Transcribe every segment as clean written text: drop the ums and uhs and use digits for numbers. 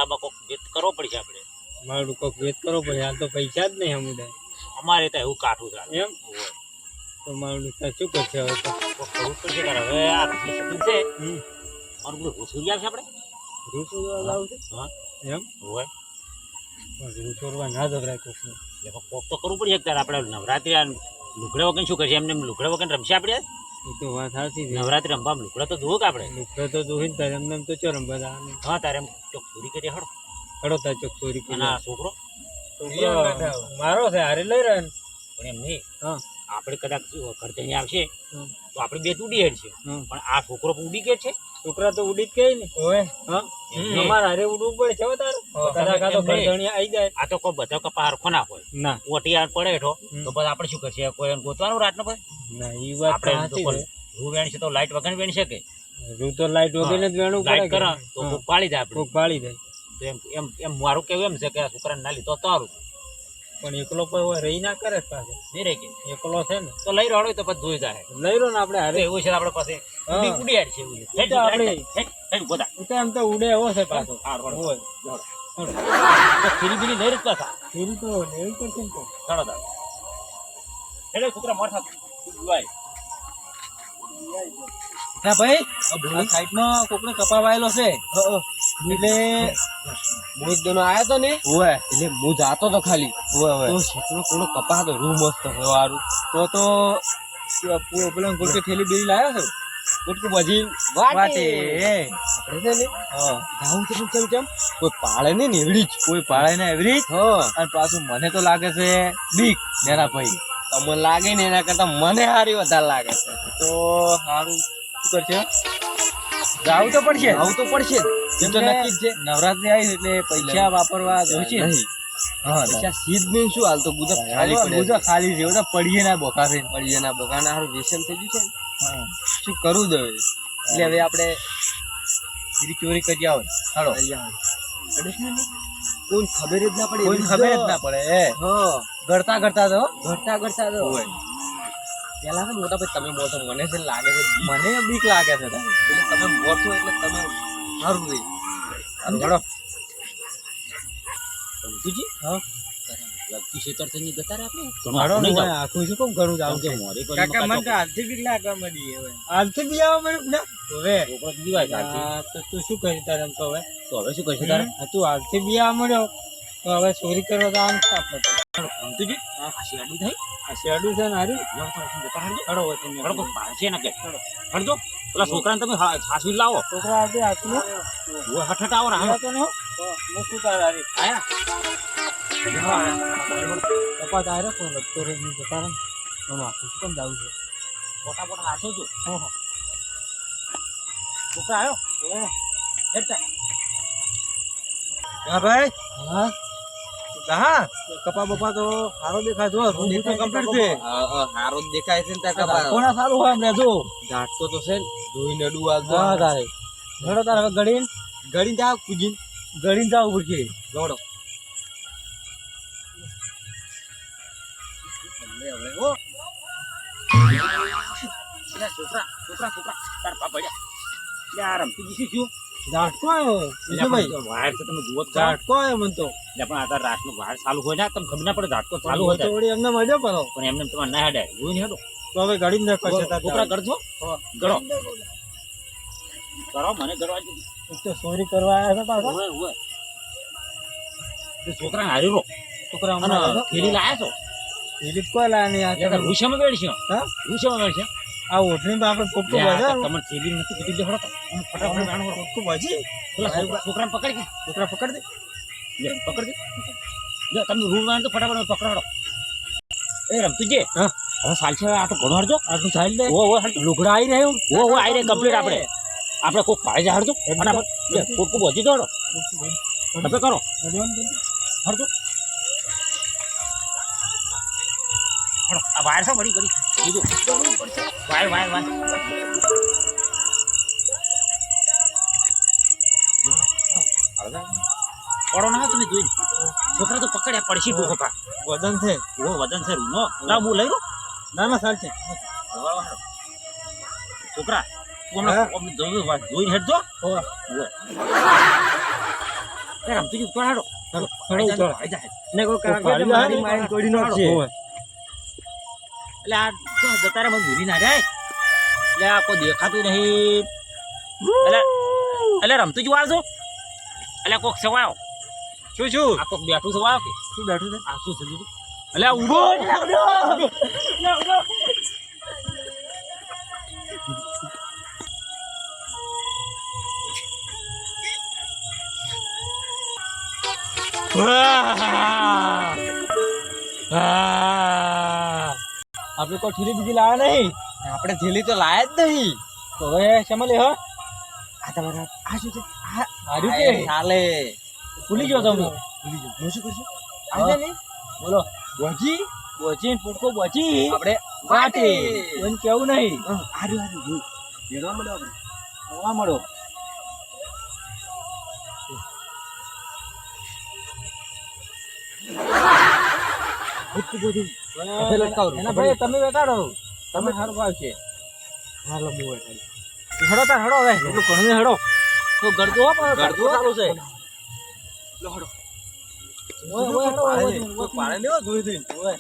આમાં કોક વેત કરવો પડશે આપણે. મારું કોક વેત કરવો પડે, હાલ તો પૈસા જ નહીં સમુદાય. અમારે તો એવું કાઠું ચાલે એમ તો મારું શું કરશે હવે? તો કોક કરવું જ પડશે તારે. હવે આ સીઝન છે મારું બધું ઘૂસુરી આવશે આપણે. રૂસોરવા લાવું છે હા એમ હોય રૂસોરવા ના જવરાય કોકને. એટલે કોક તો કરવું પડશે ત્યારે. આપણે નવરાત્રી આ લુગડા વગર શું કરશે? એમને લુગડા વગર રમશે આપણે? એ તો વાત સાચી છે. નવરાત્રી રમવા લુગડા તો જોવું કે આપણે. લુગડા તો જોઈને તારે એમને એમ તો ચો રમવા. હા તારે એમ ચોક ચોરી કરી હડો. હડો તાર ચોક ચોરી અને આ છોકરો મારો છે હારે લઈ રહ્યો ને. પણ એમ નહીં, હા આપણે કદાચ ઘરતે અહીં આવશે તો આપણે બે ઉડી હેડ છે, પણ આ છોકરો પણ ઉડી કે છે. છોકરા તો ઉડી જ કઈ ને હોય. હા અમારે હારે ઉડવું પડે છે તારે. કદાચ આ તો ઘરધણી આવી જાય. આ તો કોઈ બધા કપા હરખો ના હોય ના ઓટી આ પડે હેઠો તો પછી આપણે શું કરશે? કોઈ એમ ગોતવાનું રાત ને પછી ના ઈ વાત આપણે રૂ વેણ છે તો લાઈટ વગર વેણ શકે. રૂ તો લાઈટ વગર જ વેણું લાઈટ કરે તો કોક પાળી જાય આપણે. કોક પાળી જાય. તો એમ એમ એમ મારું કેવું એમ છે કે આ છોકરાને ના લીધો તારું પણ એકલો કોઈ રહી ના કરે પાસે. નહીં રહે કે એકલો છે ને તો લઈ રહ્યો તો પછી જોઈ જાય. લઈ લો ને આપણે હારે. એવું છે આપણે પાસે ઉડી હેડ છે એવું છે. હેડ ગોતા એમ તો ઉડે એવો છે પાછો. હા રોડ હોય ફીરી બીરી લઈ જ પાછા. ફેરી તો લેવી પડશે ને. તો ચાલો તાર હેડે છોકરા મોટા જોવાય. હા ભાઈ, આ સાઈડમાં કોકને કપા વાયેલો છે એટલે હું એક દોનો આવ્યો તો ને એટલે હું જાતો તો ખાલી તો ક્ષેત્રમાં કોનો કપા હતો રૂ મસ્ત હતો સારું તો પેલા ગુટકે થેલી બેલી લાવ્યો છે ગુટકે બજી વાટે આપણે છે ને જાવું તો કેમ કેમ કોઈ પાળે નહીં ને એવડી જ કોઈ પાળે ને એવડી જ. અને પાછું મને તો લાગે છે બીક નેરા ભાઈ. તમને લાગે ને એના કરતા મને સારી વધારે લાગે છે. તો સારું શું કરશે? જાવું તો પડશે. જાવું તો પડશે એમ તો નક્કી જ છે. નવરાત્રી આવી એટલે પૈસા વાપરવા જોઈશે. હા પૈસા સીધ નહીં શું હાલ તો ગુજા ખાલી પડે. ગુજા ખાલી જેવો તો પડીએ ના બોકા છે. પડીએ ના બોકા ના સારું વ્યસન થઈ ગયું છે ને. હા શું કરવું દે એટલે હવે આપણે ચોરી કરી આવો. હાલો કોઈ ખબર જ ના પડે. કોઈ ખબર જ ના પડે. હા ગળતા ગળતા તો હોય. પેલા તો મોટા ભાઈ તમે બોલતો મને છે લાગે છે મને બીક લાગે છે એટલે તમે બોલશો એટલે તમે સારું રહી. ઘડો સમજુજી. હા લગતી છેતર ની ગતા આપણે ઘણો આખું શું કેમ ઘણું જાવ કે મોરે પર કાકા મને તો હાલથી બીક લાગવા મળી. હવે હાલથી બી આવવા મળ્યું હવે છોકરો દીવાય કાઢી. તો તું શું કરી તારે એમ તો હવે શું કરશે તારે? તું હાલથી બી આવવા મળ્યો તો હવે ચોરી કરવા તો આમ આપણે સમજુજી. આ શેડું થાય આ શેડું છે ને હારી હડો કોઈ પાડશે ને કે હડજો પેલા છોકરાને તમે હાસવી લાવો. છોકરા આજે હાથમાં હઠ આવો ને તો ને હું શું તારે હારી આયા પપ્પા તારે કોણ લગતો રે નહીં જતા રહે ને આખું શું કેમ જવું છે? પોતા હાસો છું. છોકરા આવ્યો હા ભાઈ. હા હા કપા બપા તો સારો દેખાય જો રૂમ તો કમ્પ્લીટ છે. સારો દેખાય છે ને તાર કપા કોના સારું હોય આપણે જો ઝાટકો તો છે ને જોઈને અડું આવતો. હા તારે ઘડો તારે હવે ગડીને જાવ કુજીન ગડીને જાવ પડશે. ગડો છોકરા તાર પાપા યાર રમતી દીધી શું ઝાટકો આવ્યો ભાઈ. વાયર છે તમે જુઓ. ઝાટકો આવ્યો મને તો પણ આ રાતનું વાયર ચાલુ હોય ને તમને ખબર ના પડે ઝાટકો ચાલુ હોય તો વળી એમને મજા પડો પણ એમને તમારે ના હેડે જોઈ ને હેડો તો હવે ગાડી ને દેખો છે છોકરા કરજો ગળો કરો મને ગળવા તો ચોરી કરવા આવ્યા હતા પાછા. છોકરા હારી રો છોકરા થેલી લાયા છો એલી કોઈ લાયા નહીં. આ રૂસિયામાં વેડશે. હા રૂસિયામાં વેડશે. આ ઓઠણી આપણે કોપટું બજાર તમને થેલી નથી કીધી દેખડો ફટાફટ જાણો કોપટું બજી છોકરાને પકડી છોકરા પકડ દે પકડ દે જો તમે રૂમ વાળા તો ફટાફટ પકડાડો. એ રમતું જે હા હવે સાલ છે આ તો ઘણો હરજો આટલું સાઈડ દે. ઓ લુગડા આવી રહ્યું આવી રહે કમ્પ્લીટ. આપણે કોઈ પાડે જ હરજો ફટાફટ કોટકું બધી દોડો તમે કરો હરજો. આ વાયર છે વળી કરી બીજું વાયર પડો ના તમે જોઈ છોકરા તો પકડ્યા પડશે ડોકા વજન છે. વજન છે રૂનો ના હું લઈ લો ના સાલ છે છોકરા તું જોઈને હેડજો. એ રમતુજી ઉપર હાડો હેડો આઈ ઉતારો. જાય ને કોઈ કાકે પાડી તો મારી જાય. માઈન તોડી નાખશે. ઓવે. એટલે આ જો જતા રે મને ભૂલી ના જાય એટલે આ કોઈ દેખાતું નહીં એટલે રમતુજી વાળ છો એટલે કોક સવાયો શું આ કોક બેઠું સવાયો કે શું બેઠું છે? આ શું થયું એટલે ઊભો આપણે કોઈ ઠીલી બીજી લાયા નહીં. આપણે થેલી તો લાયા જ નહીં. તો હવે શેમાં લે હ? આ તમારા આ શું છે? હાર્યું આ કે? એ ચાલે. ભૂલી ગયો તો હું. હું શું કરશું? હા. આજે નહીં બોલો. વજી બોચી ને ફૂટકો બોચી. આપણે માટી. માટી. એને કેવું નહીં. હાર્યું જોયું. મેળવા મળ્યો આપણે. જોવા મળો. ફૂટકું બધું હવે લટકાવો. એના ભાઈ તમે બેઠાડો. તમે સારું ભાવ છે. હાલો હું વટાડી. હડો તાર હડો હવે. એટલું ઘણું હડો. તો ગળતો હો પણ ગળતો ચાલુ છે. લો હડો. ઓય, ઓય, હડો, ઓય, ઓય, કોઈ પાડે લેવો જોઈ જોઈને. ઓય.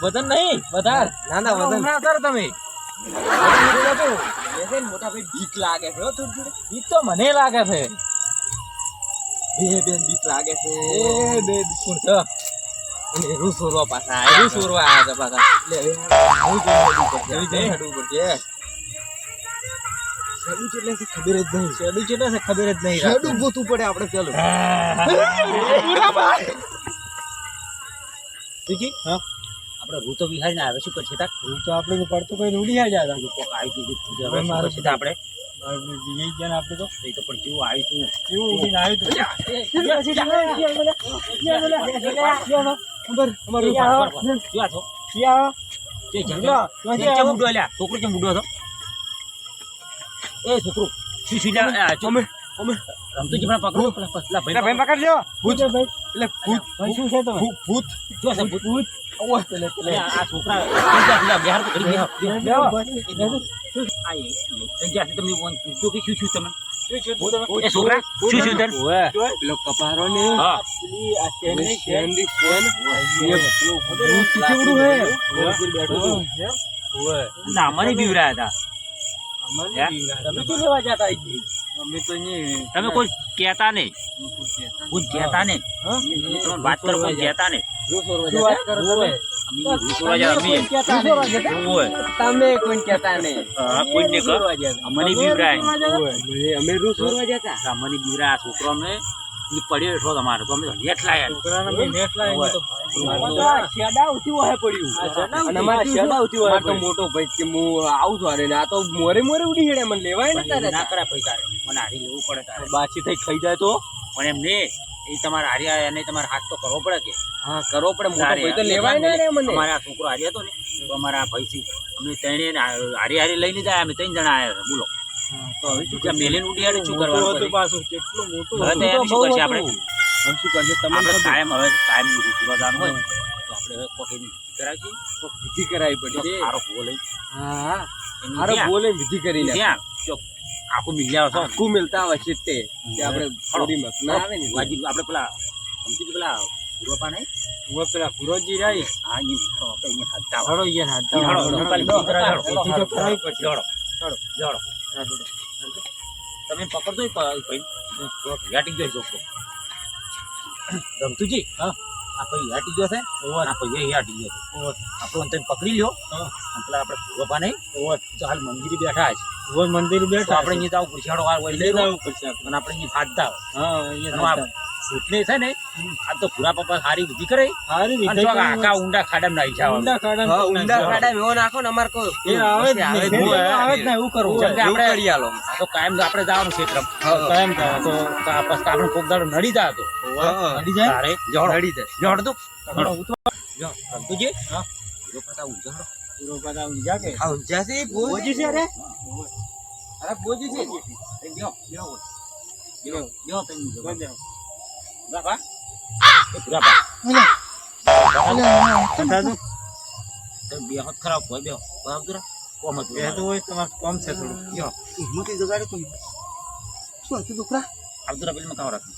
વજન નહીં વધાર. ના ના વજન. હમણાં કરો તમે. બેસે ને મોટા ભાઈ બીક લાગે છે હો થોડી થોડી. ઈ તો મને લાગે છે. બે બીક લાગે છે. એ બે બિસ્કુટ છે. અને રૂસોરવા પાછા રૂસોરવા આયા હતા પાછા. લે હવે હું જોઈ હેડવું પડશે. શેડું છે એટલે ખબર જ નહીં. શેડું કેટલા છે ખબર જ નહીં. શેડું ગોતું પડે આપણે પેલું. તુજી હા. આપણે રૂ તો વિહારીને આવે શું કરશે તાર હું તો આપણે પડતું કોઈ ઉડી જાય જા. કોક આવી ગયું તું હવે હવે શું મારું કરશે તાર આપણે એ ગયા આપણે તો એ તો પણ કેવું આવ્યું તું કેવું ઉડીને આવ્યું તું. કેવા છો તે લો, જંગલ કેમ બુડો લ્યા છોકરો કેમ બુડો હતો એ છોકરો શું શું લ્યા રમતું જીપડા પકડો પેલા ભાઈ પકડજો. ભૂત એટલે ભૂત ભાઈ શું છે તમે? ભૂત જો છે ભૂત ઓય પેલે પેલે આ છોકરા પેલા બિહાર તો કરી ગયા બેહો. આ એ જ્યાં તમે પૂછતો કે શું શું તમે શું છે તમે? એ છોકરા શું શું તને ઓય પેલો કપારો ને હા પેલી આ શેરડી પેલી શેર. શેરડી શેર. ભૂત કેવડું હે? ઉપર બેઠું હતું. ના મને બીવરાયા હતા અમને બીવરાયા. તમે શું લેવા જતા અહીંથી? અમે તો નહીં તમે કોઈ કહેતા નહીં કોઈ કહેતા નહીં હા? તમે વાત કરો કોઈ કહેતા નહીં શું વાત કરો તમે? અમે રૂસોડા જા અમે કોઈ કહેતા નહીં. ઓય તમે કોઈ કહેતા નહીં. હા કોઈને કર અમને બીવરાય અમે રૂસોરવા જતા. અમને બીવરાયા છોકરો અમે ઈ પડ્યો એટલો તમારે તો અમે નેટ લાયા છોકરાને મેં નેટ લાવીને તો અમારે તો શેડા ઉઠી હોય પડ્યું. આ શેડા અને ઉઠી- અમારે આ શેડા ઉઠી હોય અમારે તો પડ્યું. મોટો ભાઈ કે હું આવું છું અરે ને આ તો મોરે મોરે ઉડી હેડે મને લેવાય ને તારે. ના કરાય પૈસા રે મને હારી લેવું પડે તારે બાછી થઈ ખાઈ જાય તો પણ એમ ને એ તમારે હારી અને તમારે હાથ તો કરવો પડે કે હા કરવો પડે મોટો તારે ભાઈ તો લેવાય ને રે મને. અમારે આ છોકરો હારી હતો ને તો અમારા આ ભાઈ અમે ત્રણે હારી હારી લઈને જાય અમે ત્રણ જણા આવ્યા હતા બોલો તો હવે શું ત્યાં મેલીને ઉડી હાડે શું મોટું કરવાનું હતું પછી? પાછું કેટલું મોટું હવે હતું. તો એમ શું કરશે આપણે હવે શું કરશે તમને આપણે ખબર? કાયમ રૂસવા જવાનું હોય તો આપણે હવે કોક એની કરાવીએ તો વિધિ કરાવી તો પડશે. સારો ભૂવો લઈ હા હા એની હારો ત્યાં- બોલે વિધિ કરી લે. ત્યાં જો આખું મિલ્યા છો આખું મિલતા હોય છે તે કે આપણે થોડી મત ના આવે ને વાજી આપણે પેલા સમજી પેલા પૂર્વપા નહીં હવે પેલા ગુરુજી રહી હા એ હારો આપણે અહીંયા હાલતા હોય. હળો ઈયન હાથ ઈ હાલો, હળો. રૂપાલી વિધિ કરાવી હાલો. વિધિ તો કરાવી પડશે. જોડો જોડો તમે પકડજો એ ભાઈ યાટી ગયો છોકરો રમતુજી હા. આ ભાઈ યાટી ગયો છે આ ભાઈ યાટી ગયો છે આપણો તમે પકડી લ્યો હા. અને પેલા આપણે પૂર્વપા નહીં ચાલ મંદિરે બેઠા છે રોજ મંદિર તો બેઠા આપણે અહીંયા જાવ પૂછાડો વાર હોય લઈ લઈ જવું પડશે આપણે. અને આપણે અહીંયા ફાટતા હોય. હા ઈયન એનો આ હાથ. ભૂતને છે ને આ તો પૂરા પપ્પા સારી વિધિ કરે હારી અને વિધિ જો કરી. આખા ઊંડા ખાડામાં નાખી જાવ ઊંડા ખાડામાં હા કોક ઊંડા નાખી ખાડા મેવો નાખો ને અમાર કોઈ એ આવે જ આવે જ નહીં. નહીં. આવે જ નહીં. એવું કરવું જેમ કે એવું આપણે કરી આલો. આ તો કાયમ આપણે જવાનું ક્ષેત્ર હા. કાયમ કરે. તો પછી આપણે કોક દાડો નડી જાય તો હા. નડી જાય. તારે જોડો નડી જાય. જોડ તું હળો, ઉતરો. જો રમતુજી હા. જો પાછા ઉજાડો પૂરો પાછા ઊંઝા કે? આ ઊંઝાથી બોજી છે રે? અરે બોજી છે. એ લ્યો લ્યો લ્યો લ્યો તમે જો બંધ જાઓ. બાપા એ પૂરા પા બધા તો તમે બે હાથ ખરાબ હોય બે બરાબર જરા કોમ હતું એ તો હોય તમારે કોમ છે થોડું. લ્યો હિંમતી જગાડે તો શું હતું છોકરા? આવતું પેલી મકાન રાખું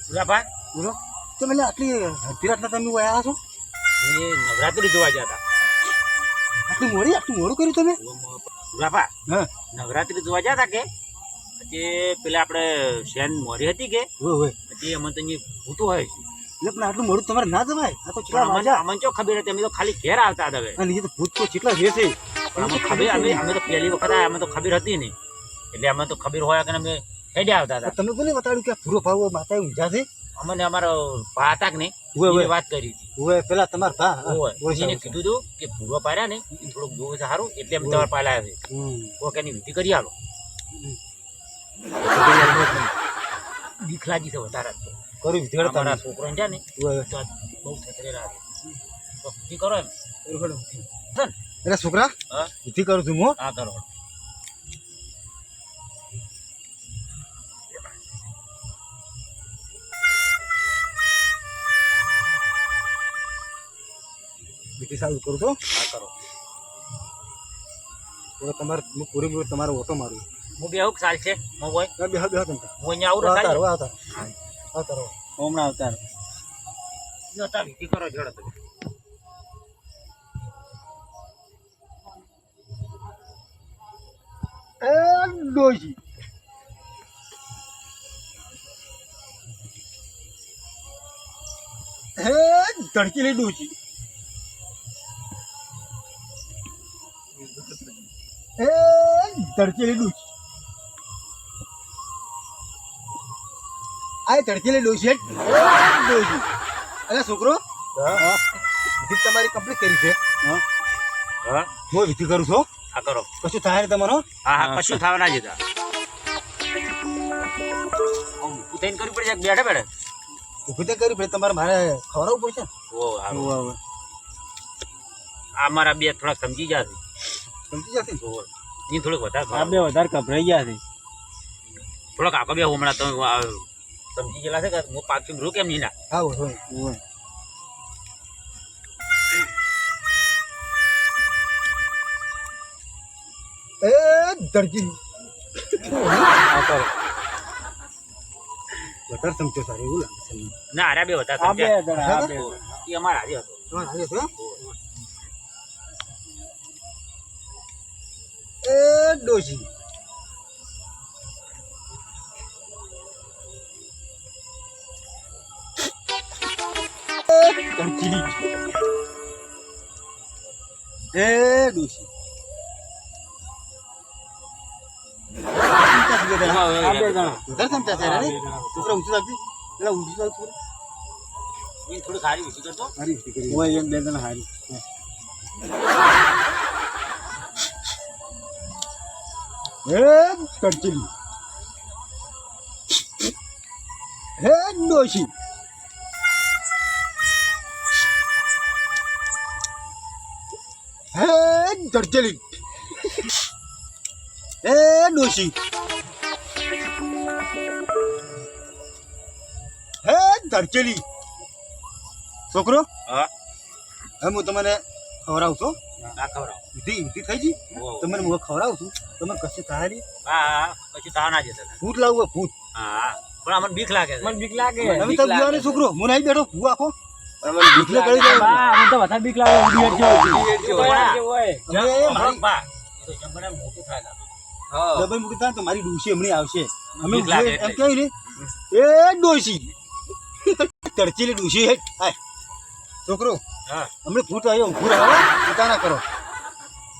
ભૂરાભા બોલો તો મને આટલી હતીરાતના તમે આવ્યા છો એ નવરાત્રી જોવા ગયા હતા આટલું મોડું કર્યું તમે ભૂરાભા હા નવરાત્રી જોવા ગયા હતા કે પછી પેલા આપણે શેન મોરી હતી કે હોય પછી અમને તો અહીંયા ભૂતું હોય છે એટલે પણ આટલું મોડું તમારે ના જવાય આ તો કેટલા વાગ્યા અમને ચો ખબર હતી અમે તો ખાલી ઘેર આવતા હતા હવે અને એ તો ભૂત તો કેટલા રહેશે પણ અમને ખબર અમે તો પહેલી વખત આયા, અમે તો ખબર હતી નહીં એટલે અમે તો ખબર હોય કે અમે હેડે આવતા હતા તમે કોને બતાડ્યું કે આ પૂરો ભાવ માતા ઊંઝા છે અમને અમારો ભા હતા કે નહીં હોય, હોય. એને વાત કરી હતી હોય પેલા તમારા ભા હોય. એને કીધું હતું કે ભૂરો પાડ્યા ને એ થોડુંક જોવું છે સારું એટલે અમે તમારે પાલા આવે તો કે એની વિધિ કરી આલો બીક લાગી છે વધારે તો કર્યું વિધિ કરતા અમારા છોકરો છે ને હોય તો બહુ થતરેલા છે તો વિધિ કરો એમ એટલે છોકરા હા વિધિ કરું છું હું હા કરો વિધિ સારું કરું છું હા કરો તો તમારે હું પૂરેપૂરો તમારો ઓટો મારું હું બે આવું સાલ છે હું હોય બેહો બેહો તમે હું અહીંયા આવું આવતા રહો રખાય આવતા રહો હમણાં આવતા જો તા વિધિ કરો જોડો તમે એ ડોશી હે ધડકેલી ડોશી એ ધડકેલી ડોશી આ ધડકેલી ડોશી ડોશી અરે છોકરો વિધિ તમારી કમ્પ્લીટ કરી છે હા હું વિધિ કરું છું હા કરો કશું થાય ને તમારો હા હા કશું થવા ના જતા ઊભું થઈને કરવી પડે છે બેઠે બેઠે ઉભી તો કરી પડે તમારે મારે ખવડાવવું પડશે ઓ હારું. આ મારા બે થોડા સમજી ગયા છે સમજી જશે તો એ થોડુંક વધારે આ બે વધારે ગભરાઈ ગયા છે થોડોક આગળ બે હમણાં તમે સમજી ગયેલા છે કે હું પાછી રૂ કેમ નહીં ના હા હોય એ દરજી વધારે સમજો સારું એવું લાગે છે ના આર્યા બે વધારે આ બે સમજ્યા. જણા આ બે એ અમારા હાજર હતો તમારે હાજર છો? એ ડોશી દરજી એ ડોશી આ બે જણા વધારે સમજા છે રે છોકરા ઊંચું રાખજે પેલા ઊંચું રાખ છોકરા એ થોડી સારી વિશે કરતો સારી વિધિ કરી હોય એમ બે જણા હારી હે કડચલી હે ડોશી હે કડચલી હે ડોશી હે ધડકેલી છોકરો હા હવે હું તમને ખવડાવું છું ના ખબર વિધિ વિધિ થઈ ગઈ તમને હું ખવડાવું છું તમને કશું થાય નહીં હા પછી તાવ ના જતા ભૂત લાવવું હોય, ભૂત હા પણ અમને બીક લાગે છે મને બીક લાગે તમે તો બુઆ ને છોકરો હું નહીં બેઠો ભૂ આખો એટલે કરી દે બા મને તો વધારે બીક લાગે ઉડી હોય. હોય બા, એ તો જમણે મોટું થાય લાગે. ડબલ મૂકી થાય તો મારી ડોશી હમણાં આવશે અમે બીક લાગે એમ એટલે. કહ્યું ને એ ડોશી તડચેલી ડોશી હે હાય છોકરો હા હમણાં ભૂત આવ્યો ભૂત આવ્યો ચિંતા ના કરો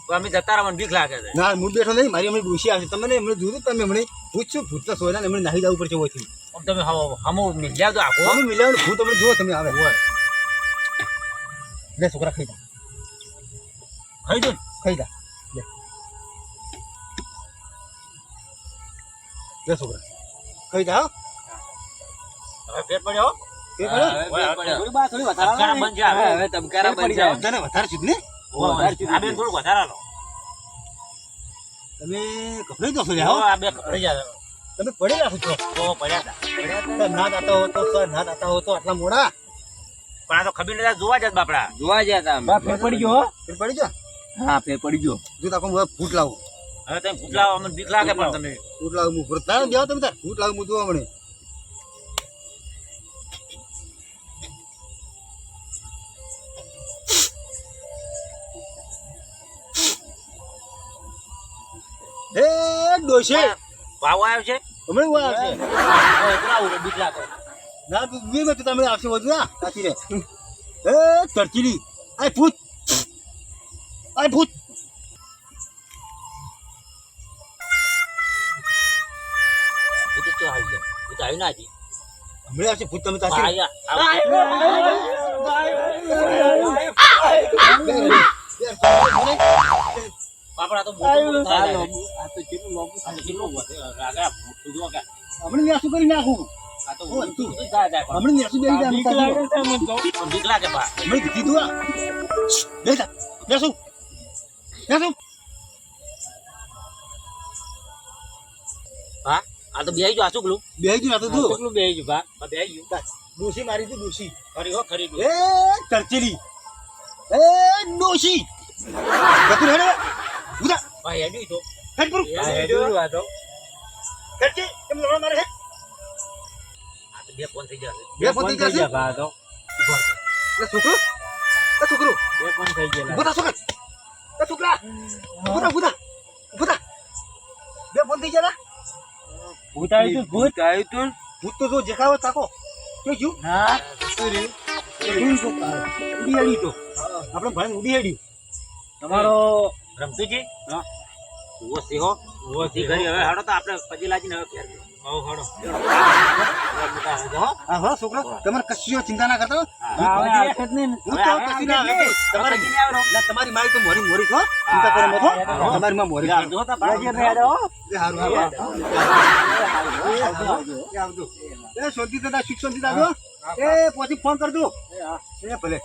તો અમે જતા રહો મને બીક લાગે છે ના હું બેઠો નહીં મારી હમણાં ડોશી આવશે તમને હમણાં જોયું તમે હમણાં ભૂત છું ભૂતના સોયના હમણાં નાહી જવું પડશે ઓછી આમ તમે હમો મિલ્યા તો આખો અમે મિલાવ્યું ભૂત હમણાં જુઓ તમે આવે હોય લે છોકરા ખાઈ જા ખાઈ દો ને. ખાઈ જા લે છોકરા ખાઈ જા હો હવે પેટ પડ્યો એ પડે થોડી બા થોડી વધારે તબકારા બંધ છે હવે. હવે તબકારા બંધ છે તને વધારે છે ને આ બેન થોડું વધારે લો તમે કપડે તો છો આ બે પડી જાય તમે પડેલા છો તો પડ્યા હતા ના દાતા હો તો સર ના દાતા હો તો આટલા મોડા પણ આ તો ખબર નથી જોવા જ બાપડા જોવા ગયા તા બા ફેર પડી ગયો હો. ફેર પડી જો હા ફેર પડી ગયો જો તાકો હું ફૂટ લાવું હવે તમે ભૂત લાવો અમને બીક લાગે પણ તમે ભૂત લાગે હું ભૂત થાય જાઓ તમે તાર ભૂત લાગે હું જોવા મને એ ડોશે ભાવ આવ્યો છે હમણાં હું આવશે હવે એકલા આવું બીક લાગે ના બી ગયો તમે આવશે વધુ ના સાચી રે એ તરચીલી આય ભૂત ભૂત તો આવી ગયા ભૂત આવ્યું ના હજી હમણાં આવશે ભૂત તમે હા, તાર પાપડા તો મોટું થાય આ તો કેટલું વધે રાગા ભૂત જો કે હમણાં ન્યા શું કરી નાખું આ તો બધું જાય જાય પણ હમણાં ન્યા શું બેસી જાય બીક લાગે છે મને તો. બીક લાગે બા હમણાં કીધું આ બેસા બેસું હા આ તો બેહી જો આ ચૂકલું બેસી ગયું તું કેટલું બેહી ગયું બા. બેહી ગયું ડોશી મારી તું ડોશી ખરી હો ખરી એ તરચીલી એ ડોશી કતું હેડે ઉધા ભાઈ હેડ્યું તો હેડ પર આ હેડ્યું આ તો. તરચી કેમ લડવા મારે હે આ તો બે ફોન થઈ જશે બે ફોન થઈ જશે બા આ તો. એ છોકરો બે પણ થઈ ગયેલા. ઉભા છોકરા એ છોકરા ઉભા બે ફોન થઈ ગયા ભૂત આવ્યું તું, ભૂત આવ્યું તું. ભૂત તો જો દેખાવો તાકો કે શું હા ઉડી હેડી તો આપણે ભાઈ ઉડી હેડી તમારો રમતુજી હા ઉવો સિંહો ઉવો સિંહ ઘરી હવે હાડો તો આપણે પછી લાજીને હવે ઘેર જઈએ. બહુ હળો. હા હા છોકરા તમારે કશીઓ ચિંતા ના કરતા આ હવે આ વખત નહીં ને. હું તો કશી ના આવે તમારે ના તમારી મારી તો મોરી છો ચિંતા કરો મત હો. તમારી માં મોરી આવજો હો તા ભાઈ. આજે બેડો. એ હારું આવજો એ શાંતિ થતા શિક્ષણ થી આવજો એ પછી ફોન કરજો એ ભલે